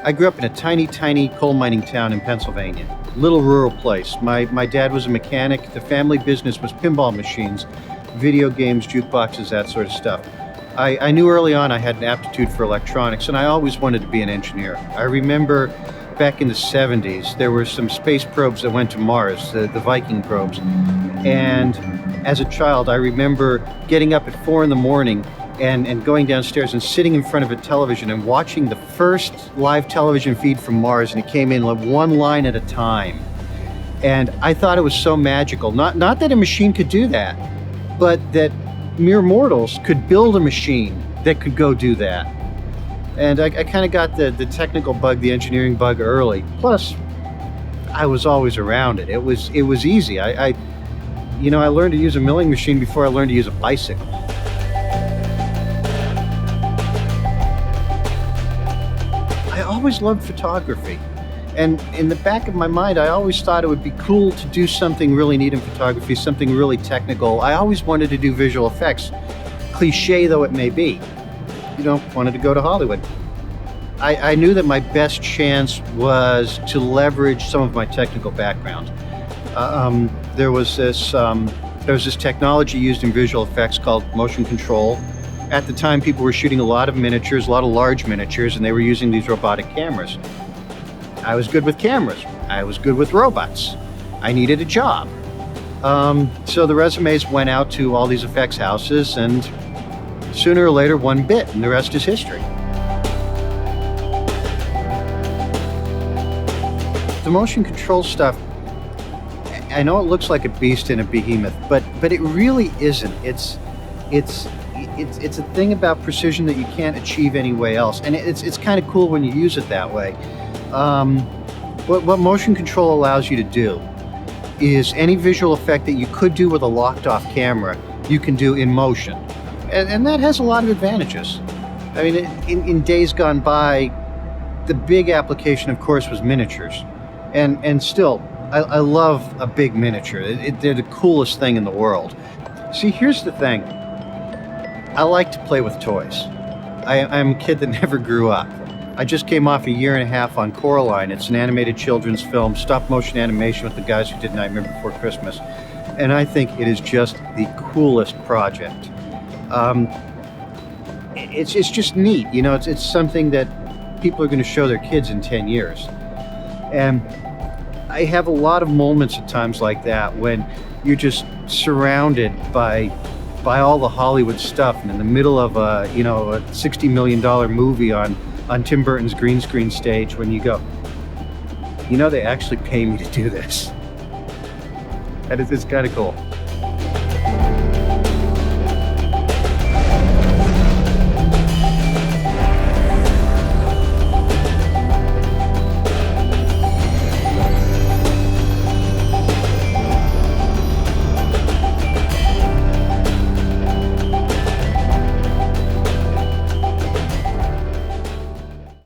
I grew up in a tiny coal mining town in Pennsylvania. Little rural place. My dad was a mechanic. The family business was pinball machines, video games, jukeboxes, that sort of stuff. I knew early on I had an aptitude for electronics, and I always wanted to be an engineer. I remember back in the 70s, there were some space probes that went to Mars, the Viking probes. And as a child, I remember getting up at 4 in the morning and going downstairs and sitting in front of a television and watching the first live television feed from Mars, and it came in like one line at a time. And I thought it was so magical. Not that a machine could do that, but that mere mortals could build a machine that could go do that. And I kind of got the technical bug, the engineering bug early. Plus, I was always around it. It was easy. I learned to use a milling machine before I learned to use a bicycle. I always loved photography. And in the back of my mind, I always thought it would be cool to do something really neat in photography, something really technical. I always wanted to do visual effects, cliche though it may be. Wanted to go to Hollywood. I knew that my best chance was to leverage some of my technical background. There was this technology used in visual effects called motion control. At the time, people were shooting a lot of miniatures, a lot of large miniatures, and they were using these robotic cameras. I was good with cameras. I was good with robots. I needed a job. So the resumes went out to all these effects houses, and sooner or later one bit, and the rest is history. The motion control stuff, I know it looks like a beast and a behemoth, but it really isn't. It's a thing about precision that you can't achieve any way else, and it's kind of cool when you use it that way. What motion control allows you to do is any visual effect that you could do with a locked-off camera, you can do in motion. And that has a lot of advantages. I mean, in days gone by, the big application, of course, was miniatures. And still, I love a big miniature. They're the coolest thing in the world. See, here's the thing. I like to play with toys. I'm a kid that never grew up. I just came off a year and a half on Coraline. It's an animated children's film, stop-motion animation with the guys who did Nightmare Before Christmas. And I think it is just the coolest project. It's just neat. It's something that people are going to show their kids in 10 years. And I have a lot of moments at times like that when you're just surrounded by all the Hollywood stuff, and in the middle of a $60 million movie on Tim Burton's green screen stage, when you go, they actually pay me to do this. And it's kind of cool.